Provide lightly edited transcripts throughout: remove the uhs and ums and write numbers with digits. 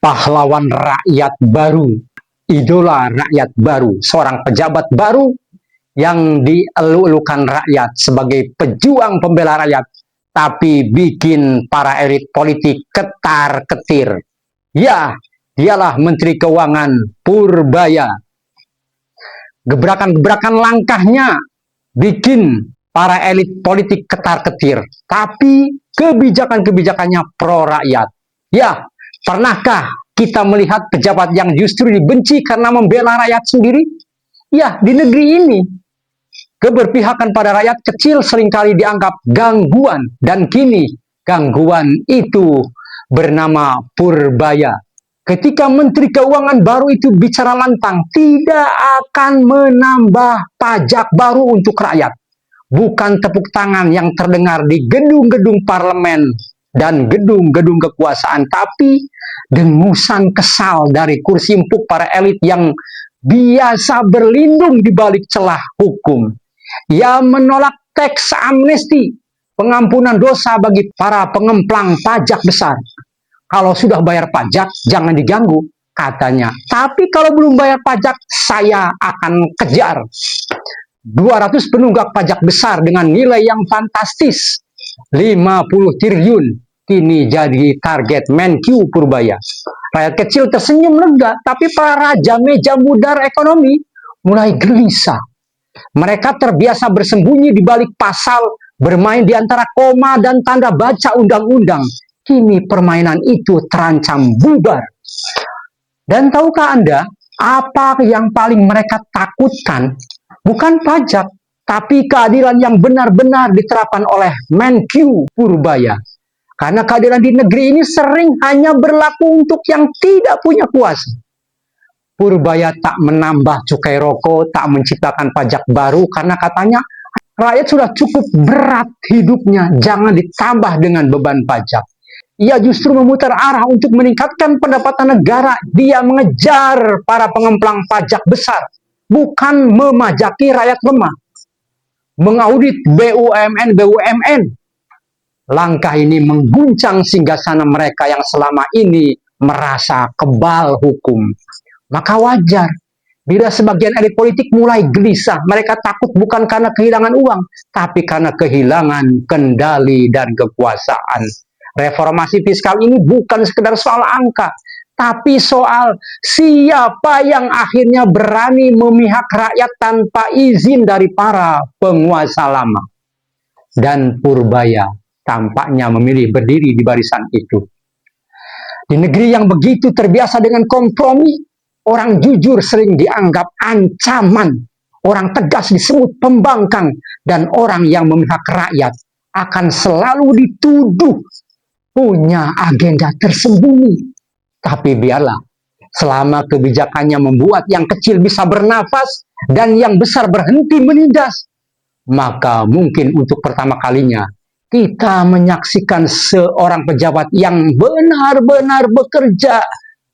pahlawan rakyat baru, idola rakyat baru, seorang pejabat baru yang dielu-elukan rakyat sebagai pejuang pembela rakyat, tapi bikin para elit politik ketar-ketir. Ya, dialah Menteri Keuangan Purbaya. Gebrakan-gebrakan langkahnya bikin para elit politik ketar-ketir, tapi kebijakan-kebijakannya pro rakyat. Ya, pernahkah kita melihat pejabat yang justru dibenci karena membela rakyat sendiri? Ya, di negeri ini keberpihakan pada rakyat kecil seringkali dianggap gangguan, dan kini gangguan itu bernama Purbaya. Ketika Menteri Keuangan baru itu bicara lantang, tidak akan menambah pajak baru untuk rakyat. Bukan tepuk tangan yang terdengar di gedung-gedung parlemen dan gedung-gedung kekuasaan, tapi dengusan kesal dari kursi empuk para elit yang biasa berlindung di balik celah hukum. Ia menolak teks amnesti, pengampunan dosa bagi para pengemplang pajak besar. Kalau sudah bayar pajak, jangan diganggu, katanya. Tapi kalau belum bayar pajak, saya akan kejar. 200 penunggak pajak besar dengan nilai yang fantastis, 50 triliun, kini jadi target Menkyu Purbaya. Rakyat kecil tersenyum lega, tapi para raja meja mudar ekonomi mulai gelisah. Mereka terbiasa bersembunyi di balik pasal, bermain di antara koma dan tanda baca undang-undang. Kini permainan itu terancam bubar. Dan tahukah Anda, apa yang paling mereka takutkan? Bukan pajak, tapi keadilan yang benar-benar diterapkan oleh Menkyu Purbaya. Karena keadilan di negeri ini sering hanya berlaku untuk yang tidak punya kuasa. Purbaya tak menambah cukai rokok, tak menciptakan pajak baru, karena katanya rakyat sudah cukup berat hidupnya, jangan ditambah dengan beban pajak. Ia justru memutar arah untuk meningkatkan pendapatan negara. Dia mengejar para pengemplang pajak besar, bukan memajaki rakyat lemah. Mengaudit BUMN. Langkah ini mengguncang singgasana mereka yang selama ini merasa kebal hukum. Maka wajar bila sebagian elit politik mulai gelisah. Mereka takut bukan karena kehilangan uang, tapi karena kehilangan kendali dan kekuasaan. Reformasi fiskal ini bukan sekedar soal angka, tapi soal siapa yang akhirnya berani memihak rakyat tanpa izin dari para penguasa lama. Dan Purbaya tampaknya memilih berdiri di barisan itu. Di negeri yang begitu terbiasa dengan kompromi, orang jujur sering dianggap ancaman, orang tegas disebut pembangkang, dan orang yang memihak rakyat akan selalu dituduh punya agenda tersembunyi. Tapi biarlah, selama kebijakannya membuat yang kecil bisa bernafas dan yang besar berhenti menindas, maka mungkin untuk pertama kalinya kita menyaksikan seorang pejabat yang benar-benar bekerja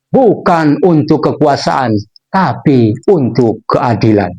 bukan untuk kekuasaan, tapi untuk keadilan.